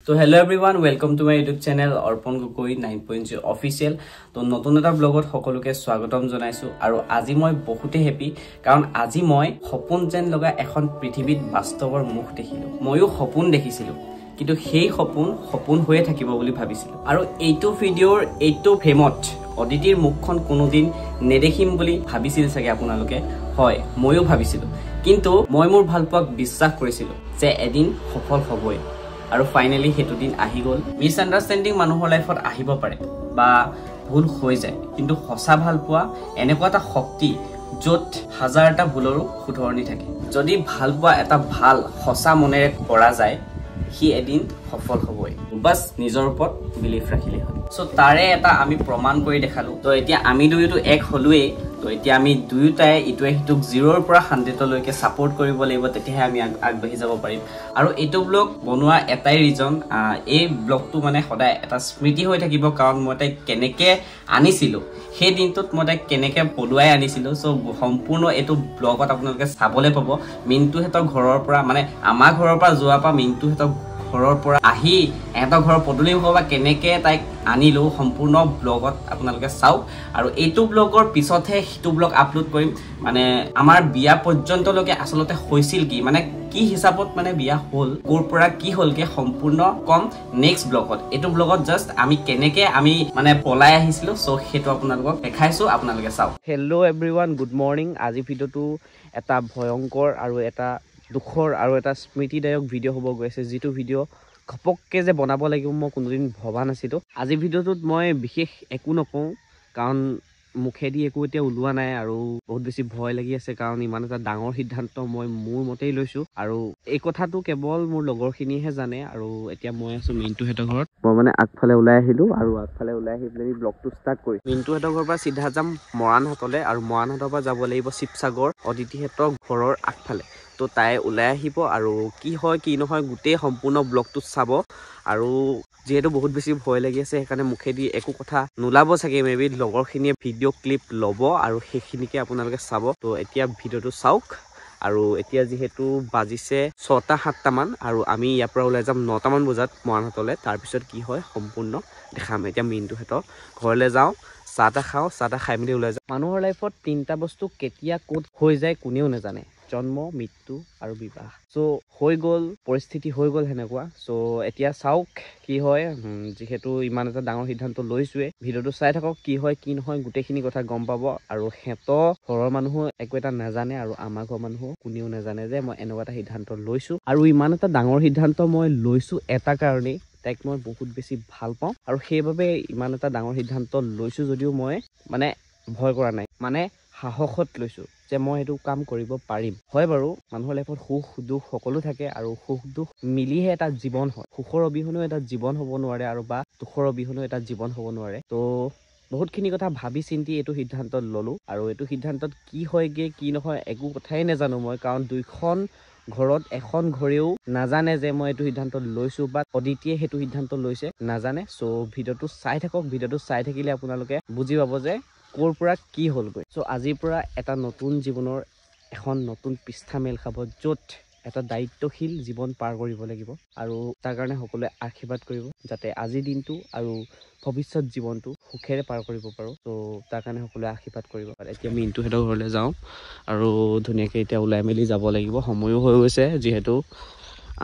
So hello everyone, welcome to my YouTube channel Arpan Gokoi 9.0 official. তো নতুন এটা ব্লগত সকলোকে স্বাগতম জনাইছো আৰু আজি মই বহুতে হেপি কাৰণ আজি মই সপোন যেন লগা এখন পৃথিৱীত বাস্তৱৰ মুখ দেখিলো ময়ো সপোন দেখিছিলো কিন্তু সেই সপোন হৈয়ে থাকিব বুলি ভাবিছিলো আৰু এইটো ভিডিওৰ এইটো ফেমত অদিতিৰ মুখখন কোনোদিন নেদেখিম বুলি ভাবিছিল চাগে আপোনালোকে হয় ময়ো ভাবিছিলো কিন্তু মই মোৰ ভালপোৱাক বিশ্বাস কৰিছিলো যে এদিন সফল হ'বই আৰু ফাইনালি হেতু দিন আহি গল মিছ আন্ডাৰষ্টেণ্ডিং মানুহৰ লাইফত আহিব পাৰে বা ভুল হৈ যায় কিন্তু সঁচা ভালপোৱা এনেকুৱা এটা শক্তি য'ত হাজাৰটা ভুলৰো শুধৰণি থাকে যদি ভালপোৱা এটা ভাল সঁচা মনেৰে কৰা যায় হি এদিন সফল হ'বই বাস নিজৰ ওপৰত বিলিফ ৰাখিলে হয় সো তাৰে এটা আমি প্ৰমাণ কৰি দেখালো তো এতিয়া আমি দুয়োটো এক হলুৱে তো এতিয়া আমি দুয়োটাই ইটোৱে হিটোক 0 ৰ পৰা 100 লৈকে সাপোৰ্ট কৰিব লাগিব তেতিয়াহে আমি আগবাঢ়ি যাব পাৰিম আৰু এইটো ব্লগ বনোৱা এটাই ৰিজন এই ব্লগটো মানে সদায় এটা স্মৃতি হৈ থাকিব কাৰণ মই তাই কেনেকে আনিছিলো সেই দিনটোত মই তাই কেনেকে পলুৱাই আনিছিলো সো সম্পূৰ্ণ এইটো ব্লগত আপোনালোকে চাবলৈ পাব মিন্টু হেতৰ ঘৰৰ পৰা মানে আমাৰ ঘৰৰ পৰা যোৱা পা মিন্টু হেতৰ ঘৰৰ পৰা আহি এটা ঘৰৰ পদুলি হবা কেনেকে তাইক আনিলো সম্পূৰ্ণ ব্লগত আপোনালোকে চাও আৰু এইটো ব্লগৰ পিছতহে হিটো ব্লগ আপলোড কৰিম মানে আমাৰ বিয়া পৰ্যন্তলৈকে আসলতে হৈছিল কি মানে কি হিচাপত মানে বিয়া হল কোৰ পৰা কি হলকে সম্পূৰ্ণ কম নেক্সট ব্লগত এইটো ব্লগত জাস্ট আমি কেনেকে আমি মানে পলাই আহিছিলো সো হেতু আপোনালোকক দেখাইছো আপোনালোকে চাও হেল্লো এভৰিওয়ান গুড মৰ্নিং আজি ভিডিওটো এটা ভয়ংকৰ আৰু এটা দুখৰ আৰু এটা স্মৃতিদায়ক ভিডিও হ'ব গৈছে যেটো ভিডিও খপককে যে বনাব লাগিব মই কোনোদিন ভবা নাছিলো আজি ভিডিওটোত মই বিশেষ একো নকওঁ কাৰণ মুখেদি একো এতিয়া ওলোৱা নাই আৰু বহুত বেছি ভয় লাগি আছে কাৰণ ইমান এটা ডাঙৰ সিদ্ধান্ত মই মোৰ মতেই লৈছো আৰু এই কথাটো কেৱল মোৰ লগৰখিনিহে জানে আৰু এতিয়া মই আছো মিন্টু হেতৰ ঘৰত মই মানে আগফালে ওলাই আহিলো আৰু আগফালে ওলাই আহি পেলাই ব্লগটো ষ্টাৰ্ট কৰি মিন্টু হেতৰ ঘৰৰ পৰা সিধা যাম মৰাণহাটলে আৰু মৰাণহাটৰ পৰা যাব লাগিব শিৱসাগৰ অদিতি হেতৰ ঘৰৰ আগফালে তো তাই ওলাই আহিব আৰু কি হয় কি নহয় গোটেই সম্পূৰ্ণ ব্লগটো চাব আৰু যেহেতু বহুত বেছি ভয় লাগি আছে সেইকাৰণে মুখেদি একো কথা নোলাব চাগে মেবি লগৰখিনিয়ে ভিডিঅ' ক্লিপ ল'ব আৰু সেইখিনিকে আপোনালোকে চাব তো এতিয়া ভিডিঅ'টো চাওক আৰু এতিয়া যেহেতু বাজিছে 6-7 মান আৰু আমি ইয়াৰ পৰা ওলাই যাম 9 মান বজাত মৰাণহাটলে তাৰপিছত কি হয় সম্পূৰ্ণ দেখাম এতিয়া মিন্টু হেতৰ ঘৰলৈ যাওঁ চাহ খাই মেলি ওলাই যাওঁ মানুহৰ লাইফত 3টা বস্তু কেতিয়া ক'ত হৈ যায় কোনেও নাজানে জন্ম মৃত্যু আৰু বিবাহ সো হৈ গল পৰিস্থিতি হৈ গল হেনেকুৱা সো এতিয়া চাওক কি হয় যেহেতু ইমান এটা ডাঙৰ সিদ্ধান্ত লৈছোৱে ভিডিওটো চাই থাকক কি হয় কি নহয় গোটেইখিনি কথা গম পাব আৰু হেত ঘৰৰ মানুহ একো এটা নাজানে আৰু আমাৰ ঘৰৰ মানুহ কোনেও নাজানে যে মই এনেকুৱা এটা সিদ্ধান্ত লৈছো আৰু ইমান এটা ডাঙৰ সিদ্ধান্ত মই লৈছো এটা কাৰণেই তাইক মই বহুত বেছি ভাল পাওঁ আৰু সেইবাবে ইমান এটা ডাঙৰ সিদ্ধান্ত লৈছো যদিও মই মানে ভয় কৰা নাই মানে সাহসত লৈছো যে মই এইটো কাম কৰিব পাৰিম হয় বাৰু মানুহৰ লাইফত সুখ দুখ সকলো থাকে আৰু সুখ দুখ মিলিহে এটা জীৱন হয় সুখৰ অবিহনেও এটা জীৱন হ'ব নোৱাৰে আৰু বা দুখৰ অবিহনেও এটা জীৱন হ'ব নোৱাৰে তো বহুতখিনি কথা ভাবি চিন্তি এইটো সিদ্ধান্ত ললো আৰু এইটো সিদ্ধান্তত কি হয়গে কি নহয় একো কথাই নাজানো মই কাৰণ দুইখন ঘৰত এখন ঘৰেও নাজানে যে মই এইটো সিদ্ধান্ত লৈছো বা অদিতিয়ে সেইটো সিদ্ধান্ত লৈছে নাজানে সো ভিডিওটো চাই থাকক ভিডিওটো চাই থাকিলে আপোনালোকে বুজি পাব যে কোৰ পৰা কি হলগৈ সো আজিৰ পৰা এটা নতুন জীৱনৰ এখন নতুন পৃষ্ঠা মেল খাব য'ত এটা দায়িত্বশীল জীৱন পাৰ কৰিব লাগিব আৰু তাৰ কাৰণে সকলোৱে আশীৰ্বাদ কৰিব যাতে আজিৰ দিনটো আৰু ভৱিষ্যত জীৱনটো সুখেৰে পাৰ কৰিব পাৰো তো তাৰ কাৰণে সকলোৱে আশীৰ্বাদ কৰিব এতিয়া মিন্টু হেতৰ ঘৰলৈ যাওঁ আৰু ধুনীয়াকে এতিয়া ওলাই মেলি যাব লাগিব সময়ো হৈ গৈছে যেহেতু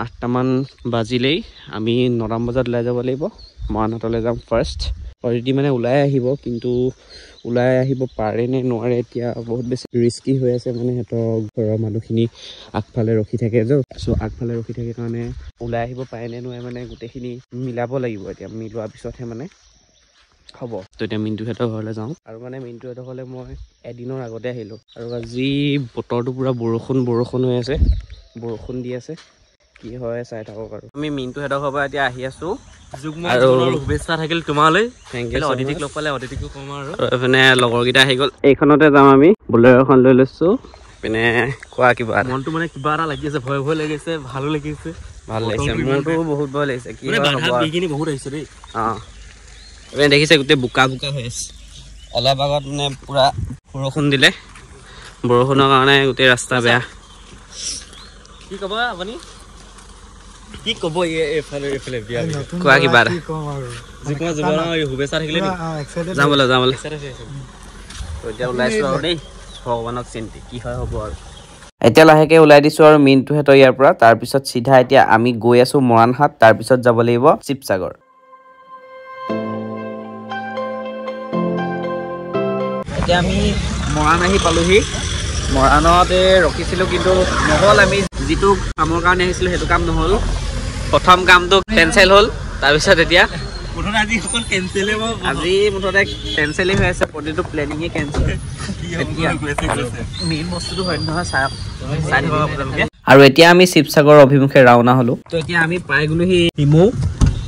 8টা মান বাজিলেই আমি 9 বজাত ওলাই যাব লাগিব মৰাণহাটলৈ যাম ফাৰ্ষ্ট অলৰেডি মানে ওলাই আহিব কিন্তু ওলাই আহিব পাৰে নে নোৱাৰে এতিয়া বহুত বেছি ৰিস্কি হৈ আছে মানে হেতৰ ঘৰৰ মানুহখিনি আগফালে ৰখি থাকে সো আগফালে ৰখি থাকে কাৰণে ওলাই আহিব পাৰে নে নোৱাৰে মানে গোটেইখিনি মিলাব লাগিব এতিয়া মিলোৱাৰ পিছতহে মানে হ'ব তো এতিয়া মিন্টু হেতৰ ঘৰলৈ যাওঁ আৰু মানে মিন্টু হেতৰ ঘৰলৈ মই এদিনৰ আগতে আহিলো আৰু আজি বতৰটো পুৰা বৰষুণ হৈ আছে বৰষুণ দি আছে কি হয় চাই থাকক আৰু আমি মিন্টু হেতৰ ঘৰৰ পৰা এতিয়া আহি আছো আৰু শুভেচ্ছা থাকিল তোমালৈ অদিতিক লগ পালে অদিতিকো কম আৰু এফালে লগৰকেইটা আহি গ'ল এইখনতে যাম আমি বুলেৰ এখন লৈ লৈছো পিনে কোৱা কিবা মনটো মানে কিবা এটা লাগি আছে ভয় লাগিছে ভালো লাগিছে ভাল লাগিছে মোৰতো বহুত ভয় লাগিছে কি হয় বহুত আহিছে দেই আপুনি দেখিছে গোটেই বোকা হৈ আছে অলপ আগত মানে পুৰা বৰষুণ দিলে বৰষুণৰ কাৰণে গোটেই ৰাস্তা বেয়া কি ক'ব আপুনি কি ক'ব এইফালে বিয়া কোৱা কিবা এটা যিকোনো জীৱনৰ শুভেচ্ছা থাকিলে যাম বোলে এতিয়া ওলাইছোঁ আৰু দেই ভগৱানক চিন্তি কি হয় হ'ব আৰু এতিয়া লাহেকে ওলাই দিছো আৰু মিনটোহেঁত ইয়াৰ পৰা তাৰপিছত চিধা এতিয়া আমি গৈ আছো মৰাণহাট তাৰপিছত যাব লাগিব শিৱসাগৰ এতিয়া আমি মৰাণ আহি পালোহি মৰাণতে ৰখিছিলোঁ কিন্তু নহ'ল আমি যিটো কামৰ কাৰণে আহিছিলোঁ সেইটো কাম নহ'ল প্ৰথম কামটো কেঞ্চেল হ'ল তাৰপিছত এতিয়া আজি মুঠতে কেঞ্চেলেই হৈ আছে প্ৰতিটো প্লেনিঙে কেঞ্চেল মেইন বস্তুটো হয় নহয় চাই থাকিব আপোনালোকে আৰু এতিয়া আমি শিৱসাগৰ অভিমুখে ৰাওনা হ'লো তো এতিয়া আমি পাই গ'লোহি হিমৌ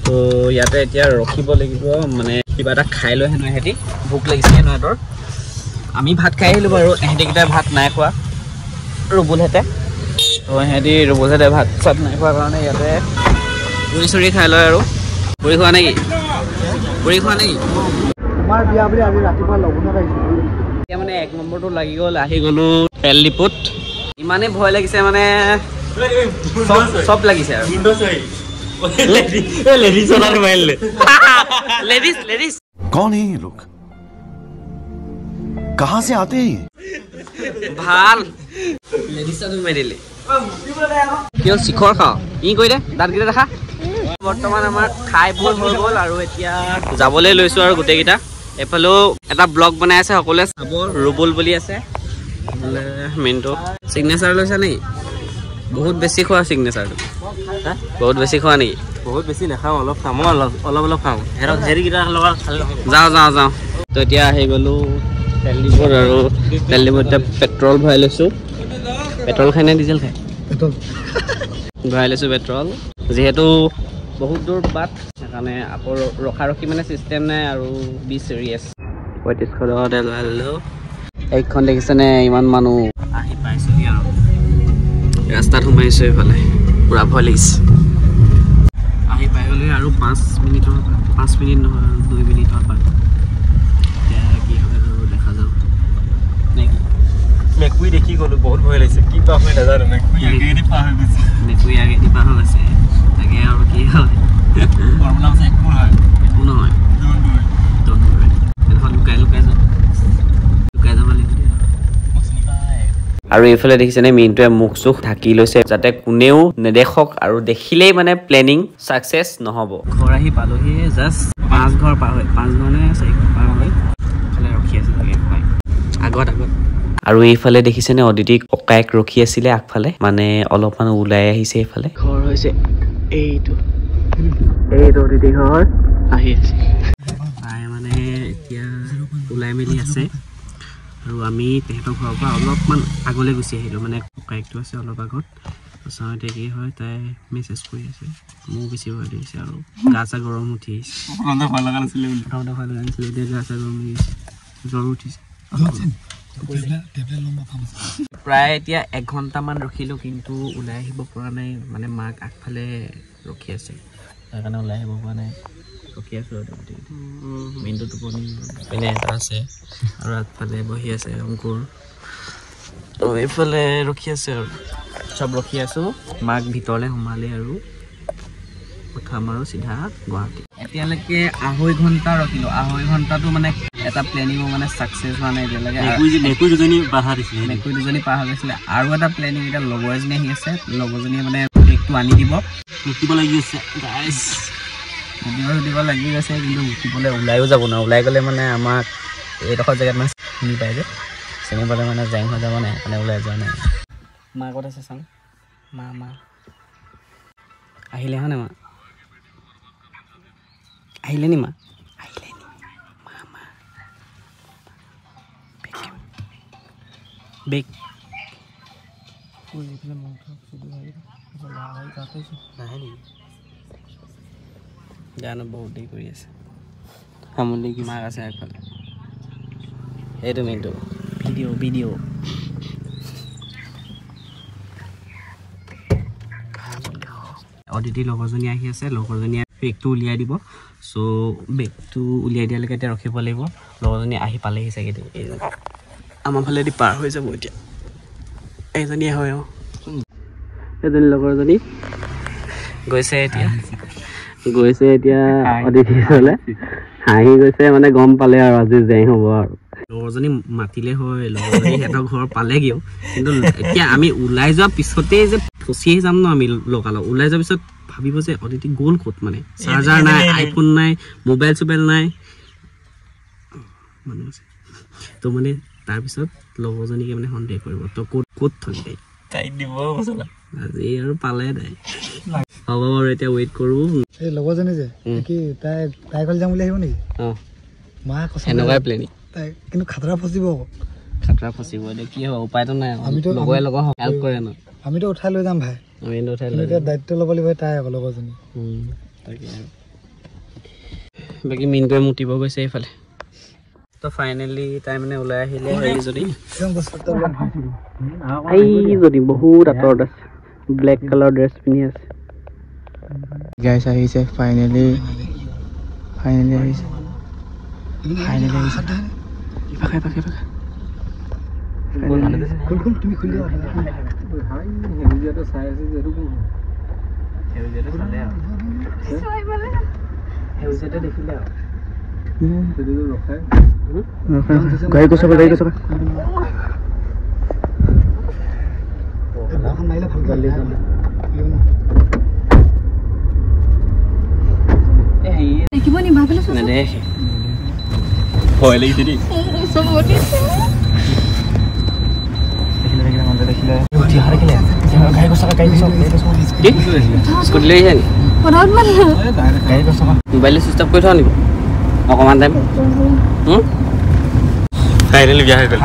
তো ইয়াতে এতিয়া ৰখিব লাগিব মানে কিবা এটা খাই লৈ হেনো সিহঁতি ভোক লাগিছে হেনো সিহঁতৰ আমি ভাত খাই আহিলোঁ বাৰু এহেঁতিকেইটাই ভাত নাই খোৱা ৰুবুলহেঁতে তো সিহঁতি ৰুবুলহেঁতে ভাত চাত নাই খোৱাৰ কাৰণে ইয়াতে পুৰি চুৰি খাই লয় আৰু পুৰি খোৱা নেকি আমাৰ বিয়া বুলি আজি ৰাতিপুৱা লগুণত আহিছোঁ এতিয়া মানে 1 নম্বৰটো লাগি গ'ল আহি গ'লো তেল ডিপুত ইমানেই ভয় লাগিছে মানে চব লাগিছে আৰু लेडीज कौन है ये लोग कहां से आते हैं ভাল লেডিজ তুমি মেৰিলে কিয় শিখৰ খাওঁ ই কৈ দে দাঁতকেইটা দেখা বৰ্তমান আমাৰ খাই ভুল হৈ গ'ল আৰু এতিয়া যাবলৈ লৈছোঁ আৰু গোটেইকেইটা এফালেও এটা ব্লগ বনাই আছে সকলোৱে চাব ৰুবুল বুলি আছে মিনটো চিগনেচাৰ লৈছা নেকি বহুত বেছি খোৱা চিগনেচাৰটো বহুত বেছি খোৱা নেকি বহুত বেছি নাখাওঁ অলপ খাওঁ মই অলপ খাওঁ হেৰিকেইটাৰ লগত খালে যাওঁ তো এতিয়া আহি গ'লোঁ তেল ডিপুত আৰু তেল ডিপুত এতিয়া পেট্ৰল ভৰাই লৈছোঁ পেট্ৰল খাই নে ডিজেল খাই ভৰাই লৈছোঁ পেট্ৰল যিহেতু বহুত দূৰ বাট সেইকাৰণে আকৌ ৰখি মানে চিষ্টেম নাই আৰু 20 চিৰিয়াছ 3500 টকা তেল ভৰাই ল'লোঁ এইখন দেখিছেনে ইমান মানুহ আহি পাইছোঁহি আৰু ৰাস্তাত সোমাইছোঁ এইফালে পূৰা ভয় লাগিছে আহি পাই গ'লে আৰু 5 মিনিট নহয় 2 মিনিটৰ বাট এতিয়া কি হয় আৰু দেখা যাব নেকি মেকুৰী দেখি গ'লোঁ বহুত ভয় লাগিছে কি পাৰ হৈ নাজানো মেকুৰী আগেদি পাৰ হৈ গৈছে তাকে আৰু কি হয় একো নহয় এখন লুকাই যাব লাগিব আৰু এইফালে দেখিছেনে মিনটোৱে মুখ চুখ ঢাকি লৈছে যাতে কোনেও নেদেখক আৰু দেখিলেই মানে প্লেনিং ছাকচেছ নহ'ব ঘৰ আহি পালোহি জাষ্ট 5 ঘৰ পাৰ হয় 5 ঘৰ নে 4 ঘৰ পাৰ হৈ এইফালে ৰখি আছে আগত আৰু এইফালে দেখিছেনে অদিতি ককায়েক ৰখি আছিলে আগফালে মানে অলপমান ওলাই আহিছে এইফালে ঘৰ হৈছে এইটো অদিতি ঘৰ আহি আছে তাই মানে এতিয়া ওলাই মেলি আছে আৰু আমি তেহেঁতৰ ঘৰৰ পৰা অলপমান আগলৈ গুচি আহিলোঁ মানে ককায়েকটো আছে অলপ আগত চাওঁতে কি হয় তাই মেছেজ কৰি আছে মোক বেছি ভয় লাগিছে আৰু গা চা গৰম উঠি আহিছে ভয় লগা নাছিলে এতিয়া গা চা গৰম উঠি জ্বৰ উঠিছে প্ৰায় এতিয়া 1 ঘণ্টামান ৰখিলোঁ কিন্তু ওলাই আহিব পৰা নাই মানে মাক আগফালে ৰখি আছে সেইকাৰণে ওলাই আহিব পৰা নাই ৰখি আছোঁ আৰু মেইনটো টোপনি পিনে এটা আছে আৰু আগফালে বহি আছে অংকুৰ তো এইফালে ৰখি আছে আৰু চব ৰখি আছোঁ মাক ভিতৰলৈ সোমালে আৰু উঠাম আৰু চিধা গুৱাহাটী এতিয়ালৈকে 2.5 ঘণ্টা ৰখিলোঁ 2.5 ঘণ্টাটো মানে এটা প্লেনিঙো মানে ছাকচেছ হোৱা নাই এতিয়ালৈকে মেকুৰী দুজনী বাধা দিছিলে পাৰ হৈ গৈছিলে আৰু এটা প্লেনিং এতিয়া লগৰ এজনী আহি আছে লগৰজনীয়ে মানে কেকটো আনি দিব মুতিব লাগি আছে গাইছ দিব লাগি গৈছে কিন্তু উঠিবলৈ ওলাইও যাব নোৱাৰোঁ ওলাই গ'লে মানে আমাক এইডোখৰ জেগাত মানে চিনি পায় যে চিনি পালে মানে জেং হৈ যাব নাই সেইকাৰণে ওলাই যোৱা নাই মা ক'ত আছে চাওঁ মা আহিলে হয়নে মা আহিলে নি মা বেগ জানো বহুত দেৰি কৰি আছে আমলি কি মাক আছে আগফালে এইটো মেইনটো ভিডিঅ' অদিতিৰ লগৰজনী আহি আছে লগৰজনীয়ে বেগটো উলিয়াই দিব চ' বেগটো উলিয়াই দিয়ালৈকে এতিয়া ৰখিব লাগিব লগৰজনী আহি পালেহি চাগে আমাৰ ফালেদি পাৰ হৈ যাব এতিয়া এইজনীয়ে হয় এজনী লগৰজনী গৈছে এতিয়া অতিথিলে হাঁহি গৈছে মানে গম পালে আৰু আজি জেং হ'ব আৰু লগৰজনী মাতিলে হয় লগৰজনী সিহঁতৰ ঘৰ পালেগেও কিন্তু এতিয়া আমি ওলাই যোৱাৰ পিছতেই যে ফচিয়ে যাম ন আমি লগালগ ওলাই যোৱাৰ পিছত ভাবিব যে অতিথি গ'ল ক'ত মানে চাৰ্জাৰ নাই আইফোন নাই মোবাইল চোবাইল নাই মানুহ আছে তো মানে তাৰপিছত লগৰজনীকে মানে সন্দেহ কৰিব তই ক'ত থলি তাইক দিব আজি আৰু পালে তাই হ'ব বাৰু এতিয়া ৱেইট কৰোঁ এই লগৰজনী যে কি তাই ঘৰলৈ যাম বুলি আহিব নেকি অঁ মা কৈছে এনেকুৱাই প্লেনিং তাই কিন্তু খাতৰা ফচিব আকৌ খাতৰা ফচিব এতিয়া কি হ'ব উপায়তো নাই লগৰে লগৰ হেল্প কৰে ন আমিতো উঠাই লৈ যাম ভাই আমি উঠাই লৈ এতিয়া দায়িত্ব ল'ব লাগিব তাই আকৌ লগৰজনী তাকে আৰু বাকী মিনটোৱে মুতিব গৈছে এইফালে তো ফাইনেলি তাই মানে ওলাই আহিলে হেৰি যদি যদি বহুত আঁতৰত আছে ব্লেক কালাৰ ড্ৰেছ পিন্ধি আছে গাইছ আহিছে ফাইনেলি আহিছে তুমি খুলি গাড়ী গৈছে নেদেখে ভয় লাগিছে দেই স্কুটি লৈ আহিছে মোবাইলটো চুইচ অফ কৰি থোৱা নেকি অকণমান টাইম ফাইনেলি বিয়া হৈ গ'ল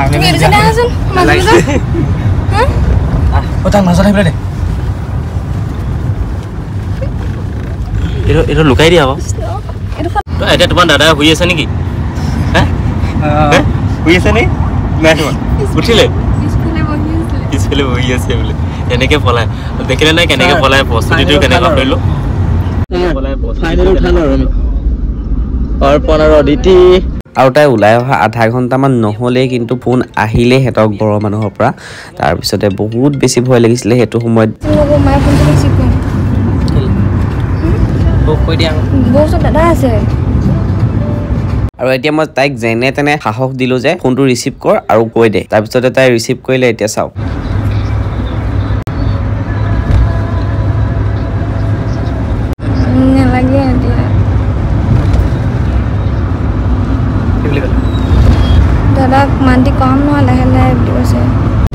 তাক মাজত আহিবলৈ দে এইটো লুকাই দিয়া আকৌ এতিয়া তোমাৰ দাদা শুই আছে নেকি শুই আছে নে নাই তোমাৰ উঠিলে পিছফালে বহি আছে বোলে এনেকে পলাই দেখিলে নাই কেনেকে পলাই প্ৰস্তুতিটো কেনেকৈ কৰিলোঁ অৰ্পণ আৰু অদিতি আৰু তাই ওলাই অহা আধা ঘণ্টামান নহ'লেই কিন্তু ফোন আহিলেই সিহঁতৰ ঘৰৰ মানুহৰ পৰা তাৰপিছতে বহুত বেছি ভয় লাগিছিলে সেইটো সময়ত আৰু এতিয়া মই তাইক যেনে তেনে সাহস দিলোঁ যে ফোনটো ৰিচিভ কৰ আৰু কৈ দে তাৰপিছতে তাই ৰিচিভ কৰিলে এতিয়া চাওক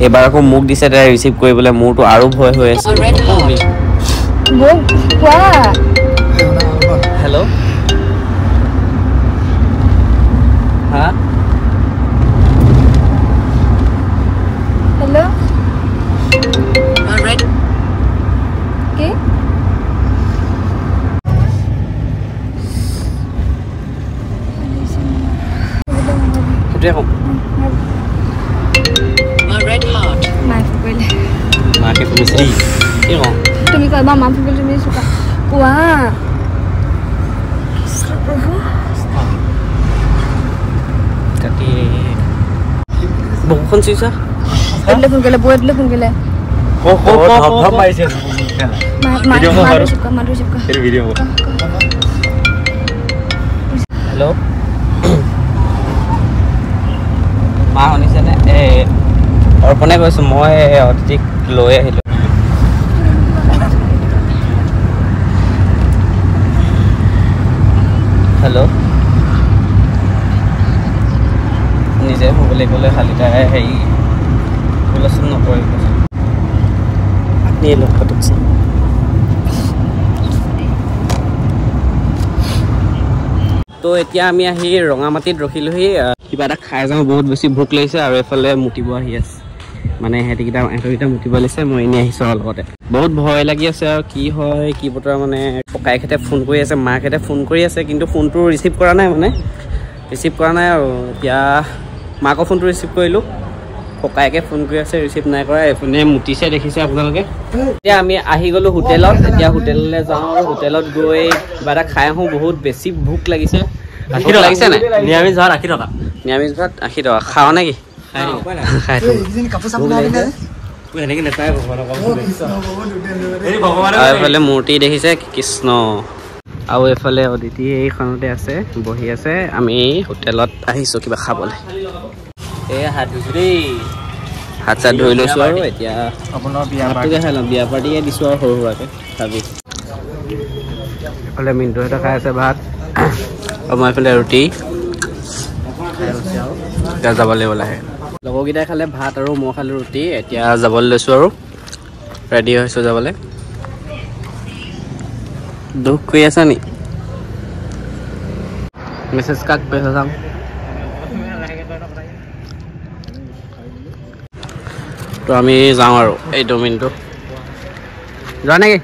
এইবাৰ আকৌ মোক দিছে তাই ৰিচিভ কৰিবলৈ মোৰতো আৰু ভয় হৈ আছে হেল্ল' হা Hello? Alright. Okay. সেইটোৱে কম মাকে শুনিছে কি কওঁ তুমি কবা মা ফুল তুমি চুকা কোৱা কাটি বহুখন চুইছা এলে ফোন কৰিলে বৈ দিলে ফোন কৰিলে ধপ মাৰিছে হেল্ল' মা শুনিছেনে অৰ্পণে কৈছোঁ মই অতিথিক লৈ আহিলোঁ হেল্ল' নিজে শুবলৈ গ'লে খালি তাই হেৰি হুলস্থুল নকৰিব আপুনি লক্ষ্যটোক চাম তো এতিয়া আমি আহি ৰঙামাটিত ৰখিলোহি কিবা এটা খাই যাওঁ বহুত বেছি ভোক লাগিছে আৰু এফালে মুতিব আহি আছে মানে সিহঁতকেইটা মুতিব লাগিছে মই এনেই আহিছোঁ আৰু লগতে বহুত ভয় লাগি আছে আৰু কি হয় কি বতৰা মানে ককাইকহঁতে ফোন কৰি আছে মাকহঁতে ফোন কৰি আছে কিন্তু ফোনটো ৰিচিভ কৰা নাই আৰু এতিয়া মাকৰ ফোনটো ৰিচিভ কৰিলোঁ ককাইকে ফোন কৰি আছে ৰিচিভ নাই কৰা এইফোনে মুতিছে দেখিছে আপোনালোকে এতিয়া আমি আহি গ'লোঁ হোটেলত এতিয়া হোটেললৈ যাওঁ আৰু হোটেলত গৈ কিবা এটা খাই আহোঁ বহুত বেছি ভোক লাগিছে লাগিছে নাই নিৰামিষ ভাত 80 টকা নিৰামিষ ভাত 80 টকা খাওঁ নেকি খাই এইফালে মূৰ্তি দেখিছে কৃষ্ণ আৰু এইফালে অদিতি এইখনতে আছে বহি আছে আমি হোটেলত আহিছোঁ কিবা খাবলৈ হাত চাত ধুই লৈছোঁ আৰু এতিয়া ভাতটোকে খাই লওঁ বিয়া পাৰ্টিকে দিছোঁ আৰু সৰু সুৰাকৈ ভাবি এইফালে মিণ্টুহঁতে খাই আছে ভাত আৰু মই এইফালে ৰুটি এতিয়া যাব লাগিব লাহে লগৰকেইটাই খালে ভাত আৰু মই খালোঁ ৰুটি এতিয়া যাবলৈ লৈছোঁ আৰু ৰেডি হৈছোঁ যাবলৈ দুখ কৰি আছা নি মেছেজ কাক পইচা চাম তো আমি যাওঁ আৰু এই ডমিনটো যোৱা নেকি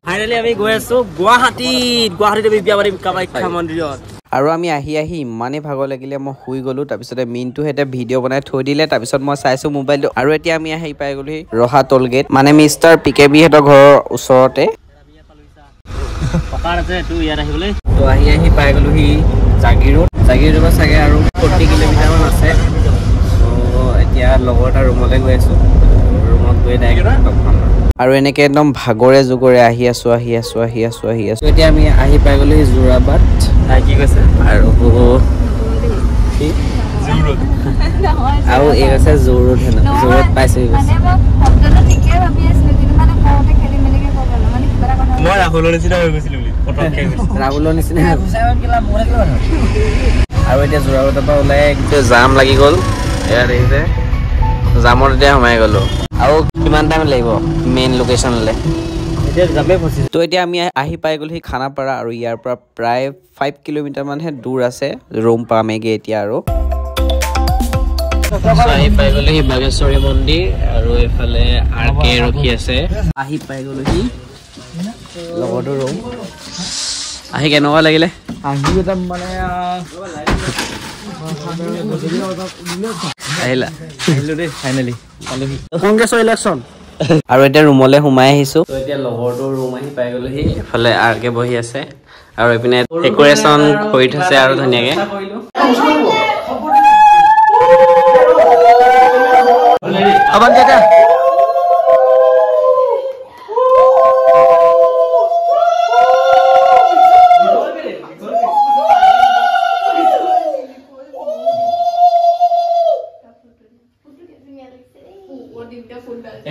ফাইনেলি আমি গৈ আছোঁ গুৱাহাটীত আমি বিয়া পাতিম কামাখ্যা মন্দিৰত আৰু আমি আহি ইমানেই ভাগৰ লাগিলে মই শুই গ'লোঁ তাৰপিছতে মিনটোহেঁতে ভিডিঅ' বনাই থৈ দিলে তাৰপিছত মই চাইছোঁ মোবাইলটো আৰু এতিয়া আমি আহি পাই গ'লোহি ৰহা টোল গেট মানে মিষ্টাৰ PKBহঁতৰ ঘৰৰ ওচৰতে তো আহি পাই গ'লোহি জাগিৰোডৰ পৰা চাগে আৰু 40 কিলোমিটাৰমান আছে তো এতিয়া লগৰ এটা ৰুমলৈ গৈ আছোঁ ৰুমত গৈ ডাইৰেক্ট লগ পাম আৰু এনেকৈ একদম ভাগৰে জুগৰে আহি আছোঁ এতিয়া আমি আহি পাই গ'লোহি যোৰাবাট কি কৈছে আৰু এই কৈছে জোৰোড হেনো জোৰোড পাইছোঁ ৰাহুলৰ নিচিনা হৈ গৈছিলোঁ ৰাহুলৰ নিচিনা আৰু এতিয়া যোৰাবাটৰ পৰা ওলাই জাম লাগি গ'ল এয়া দেখিছে জামত এতিয়া সোমাই গ'লোঁ আৰু কিমান টাইম লাগিব মেইন লোকেশ্যনলৈ তো এতিয়া আমি আহি পাই গ'লোহি খানাপাৰা আৰু ইয়াৰ পৰা প্ৰায় 5 কিলোমিটাৰমানহে দূৰ আছে ৰুম পামেগৈ এতিয়া আৰু আহি পাই গ'লোহি বাগেশ্বৰী মন্দিৰ আৰু এইফালে RK ৰখি আছে আহি পাই গ'লোহি লগৰটো ৰুম আহি কেনেকুৱা লাগিলে আহিলো দেই ফাইনেলি কংগ্ৰেছৰ ইলেকশ্যন আৰু এতিয়া ৰুমলৈ সোমাই আহিছোঁ তো এতিয়া লগৰটোৰ ৰুম আহি পাই গ'লোহি এইফালে RK বহি আছে আৰু এইপিনে ডেক'ৰেশ্যন কৰি থৈছে আৰু ধুনীয়াকৈ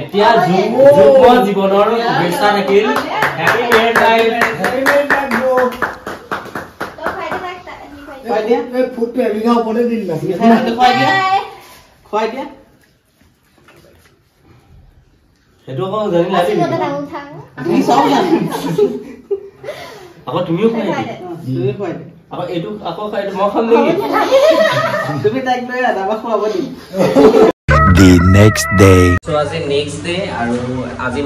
এতিয়া জীৱনৰ শুভেচ্ছা থাকিল হেপী মেৰিড লাইফ ফুটটো এবিঘা ওপৰতে দিল খুৱাই দিয়া সেইটো আকৌ জানি লাগি আকৌ তুমিও খুৱাই আকৌ এইটো আকৌ খাই মই খাম নেকি তুমি তাইক লৈ তাৰপৰা খুৱাব দিম The next day. So আজি next day আৰু আজি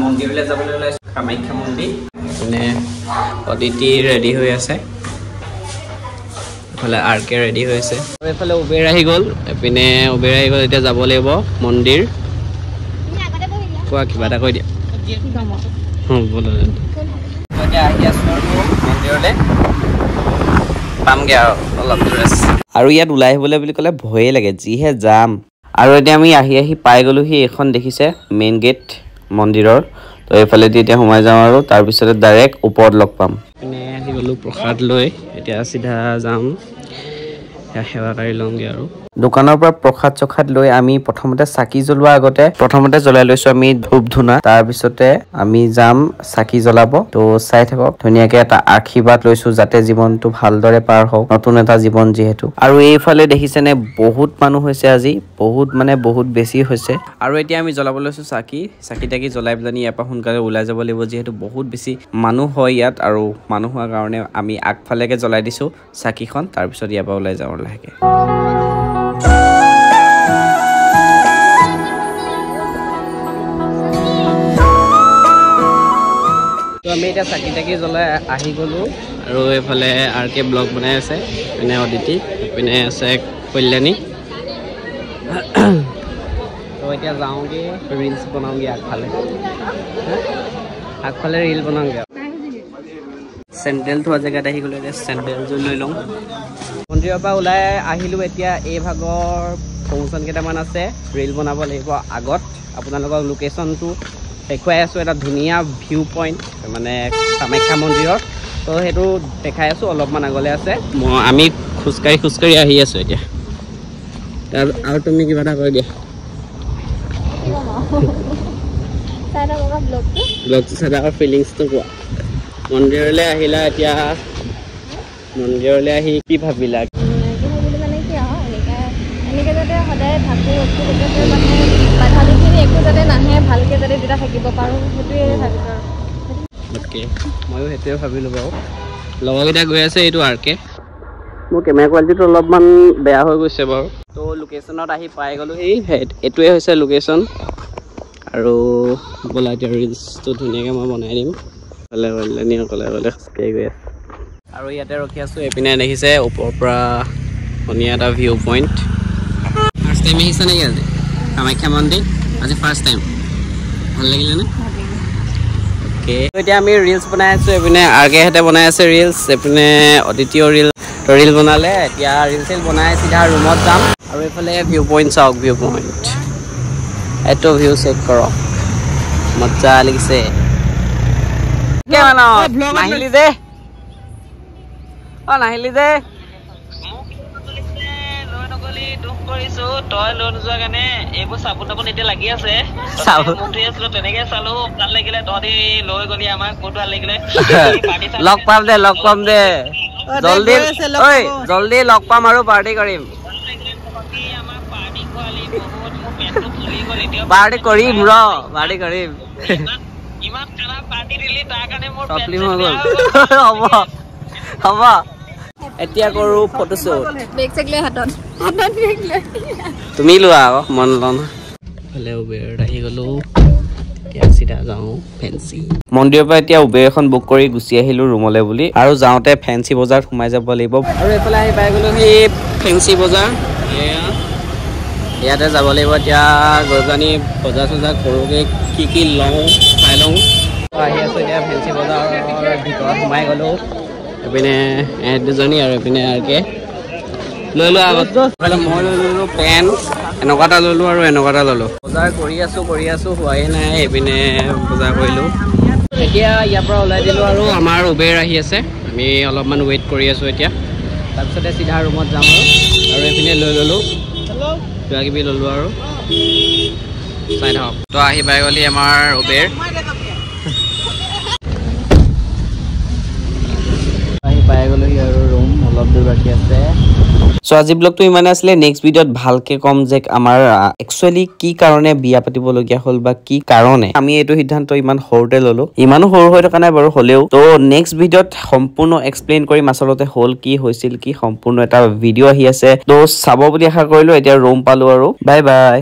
মন্দিৰলৈ যাবলৈ ওলাইছোঁ কামাখ্যা মন্দিৰ মানে অদিতি ৰেডি হৈ আছে এইফালে RK ৰেডি হৈ আছে আৰু এইফালে উবেৰ আহি গ'ল এইপিনে উবেৰ আহি গ'ল এতিয়া যাব লাগিব মন্দিৰ কোৱা কিবা এটা কৈ দিয়া বলো এতিয়া আহি আছোঁ আৰু মন্দিৰলৈ পামগৈ আৰু অলপ দূৰ আছে আৰু ইয়াত ওলাই আহিবলৈ বুলি ক'লে ভয়ে লাগে যিহে যাম আৰু এতিয়া আমি আহি পাই গ'লোহি এইখন দেখিছে মেইন গেট মন্দিৰৰ তো এইফালেদি এতিয়া সোমাই যাওঁ আৰু তাৰপিছতে ডাইৰেক্ট ওপৰত লগ পাম পিনে আহি গ'লোঁ প্ৰসাদ লৈ এতিয়া চিধা যাম সেৱাকাৰী লওঁগৈ আৰু দোকানৰ পৰা প্ৰসাদ চখাদ লৈ আমি প্ৰথমতে চাকি জ্বলোৱাৰ আগতে জ্বলাই লৈছোঁ আমি ধূপ ধূনা তাৰপিছতে আমি যাম চাকি জ্বলাব তো চাই থাকক ধুনীয়াকৈ এটা আশীৰ্বাদ লৈছোঁ যাতে জীৱনটো ভালদৰে পাৰ হওক নতুন এটা জীৱন যিহেতু আৰু এইফালে দেখিছেনে বহুত মানুহ হৈছে আজি বহুত বেছি হৈছে আৰু এতিয়া আমি জ্বলাব লৈছোঁ চাকি তাকি জ্বলাই পেলাই ইয়াৰ পৰা সোনকালে ওলাই যাব লাগিব যিহেতু বহুত বেছি মানুহ হয় ইয়াত আৰু মানুহ হোৱাৰ কাৰণে আমি আগফালেকে জ্বলাই দিছোঁ চাকিখন তাৰপিছত ইয়াৰ পৰা ওলাই যাওঁ লাহেকৈ তো আমি এতিয়া চাকি তাকি জ্বলাই আহি গ'লোঁ আৰু এইফালে RK ব্লগ বনাই আছে এইপিনে অদিতি এইপিনে আছে কল্যাণী তো এতিয়া যাওঁগৈ ৰিলছ বনাওঁগৈ আগফালে ৰিল বনাওঁগৈ চেণ্ডেল থোৱা জেগাত আহি গ'লোঁ এতিয়া চেণ্ডেলযোৰ লৈ লওঁ মন্দিৰৰ পৰা ওলাই আহিলোঁ এতিয়া এই ভাগৰ ফাংচন কেইটামান আছে ৰিল বনাব লাগিব আগত আপোনালোকক লোকেশ্যনটো দেখুৱাই আছোঁ এটা ধুনীয়া ভিউ পইণ্ট মানে কামাখ্যা মন্দিৰৰ তো সেইটো দেখাই আছোঁ অলপমান আগলৈ আছে আমি খোজকাঢ়ি আহি আছোঁ এতিয়া আৰু তুমি কিবা এটা কৈ দিয়া ব্লগটো চাই থাকা ফিলিংছটো কোৱা মন্দিৰলৈ আহিলা এতিয়া মন্দিৰলৈ আহি কি ভাবিলা মানে কি আৰু এনেকৈ যাতে সদায় থাকোঁ মানে বাধা বিঘিনি একো যাতে নাহে ভালকৈ যাতে যেতিয়া থাকিব পাৰোঁ সেইটোৱে ভাবিছোঁ আৰু অ'কে ময়ো সেইটোৱে ভাবিলোঁ বাৰু লগৰকেইটা গৈ আছে এইটো আৰকে মোৰ কেমেৰা কোৱালিটিটো অলপমান বেয়া হৈ গৈছে বাৰু তো লোকেশ্যনত আহি পাই গ'লোঁ এইটোৱে হৈছে লোকেশ্যন আৰু ব'লা এতিয়া ৰিলছটো ধুনীয়াকৈ মই বনাই দিম অকলে খোজকাঢ়ি গৈ আছে আৰু ইয়াতে ৰখি আছোঁ এইপিনে দেখিছে ওপৰৰ পৰা ধুনীয়া এটা ভিউ পইণ্ট ফাৰ্ষ্ট টাইম আহিছে নেকি আজি কামাখ্যা মন্দিৰ আজি ফাৰ্ষ্ট টাইম ভাল লাগিলেনে অ'কে এতিয়া আমি ৰিলছ বনাই আছোঁ এইপিনে আৰকেহঁতে বনাই আছে ৰিলছ এইপিনে অদিতিয় ৰিল বনালে এতিয়া ৰিল চিল বনাই চিধা ৰুমত যাম আৰু এইফালে ভিউ পইণ্ট চাওক ভিউ পইণ্ট এইটো ভিউ চেক কৰক মজা লাগিছে নাহিলি যে নাহিলি যে দুখ কৰিছোঁ তই লৈ নোযোৱা কাৰণে এইবোৰ চাবোন তাবোন এতিয়া লাগি আছে মুঠি আছিলোঁ তেনেকৈ চালোঁ ভাল লাগিলে তহঁতি লৈ গ'লি আমাক বহুত ভাল লাগিলে লগ পাম দে জল্দি লগ পাম আৰু পাৰ্টি কৰিম পাৰ্টি কৰিম হ'ব এতিয়া কৰোঁ ফটোশ্বুট তুমি লোৱা আকৌ মন লওঁ ফালে উবেৰত আহি গ'লোঁ চিধা যাওঁ ফেঞ্চি মন্দিৰৰ পৰা এতিয়া উবেৰ এখন বুক কৰি গুচি আহিলোঁ ৰুমলৈ বুলি আৰু যাওঁতে ফেঞ্চি বজাৰত সোমাই যাব লাগিব আৰু এইফালে আহি পাই গ'লোঁ সেই ফেঞ্চি বজাৰ ইয়াতে যাব লাগিব এতিয়া গৈ পেলানি বজাৰ চজাৰ কৰোঁগৈ কি লওঁ চাই লওঁ আহি আছোঁ এতিয়া ফেঞ্চি বজাৰৰ ভিতৰত সোমাই গ'লোঁ এইপিনে দুজনী আৰু এইপিনে আৰকে লৈ লোৱা আগত মই লৈ ল'লোঁ পেণ্ট এনেকুৱা এটা ল'লোঁ আৰু এনেকুৱা এটা ল'লোঁ বজাৰ কৰি আছোঁ হোৱাই নাই এইপিনে বজাৰ কৰিলোঁ এতিয়া ইয়াৰ পৰা ওলাই দিলোঁ আৰু আমাৰ উবেৰ আহি আছে আমি অলপমান ৱেইট কৰি আছোঁ এতিয়া তাৰপিছতে চিধা ৰুমত যাম আৰু এইপিনে লৈ ল'লোঁ কিবা কিবি ল'লোঁ আৰু চাই থাকক তো আহি পাই গ'লি আমাৰ উবেৰ পাই গ'লোহি আৰু ৰুম অলপ দূৰ বাকী আছে সো আজি ব্লগটো ইমানে আছিলে নেক্সট ভিডিঅ'ত ভালকে কম যে আমাৰ একচুৱেলি কি কাৰণে বিয়া পাতিবলগীয়া হ'ল বা কি কাৰণে আমি এইটো সিদ্ধান্ত ইমান সৰুতে ল'লো ইমানো সৰু হৈ থকা নাই বাৰু হ'লেও তো নেক্সট ভিডিঅ'ত সম্পূৰ্ণ এক্সপ্লেইন কৰিম আচলতে হ'ল কি হৈছিল কি সম্পূৰ্ণ এটা ভিডিঅ' আহি আছে তো চাব বুলি আশা কৰিলোঁ এতিয়া ৰুম পালোঁ আৰু বাই বাই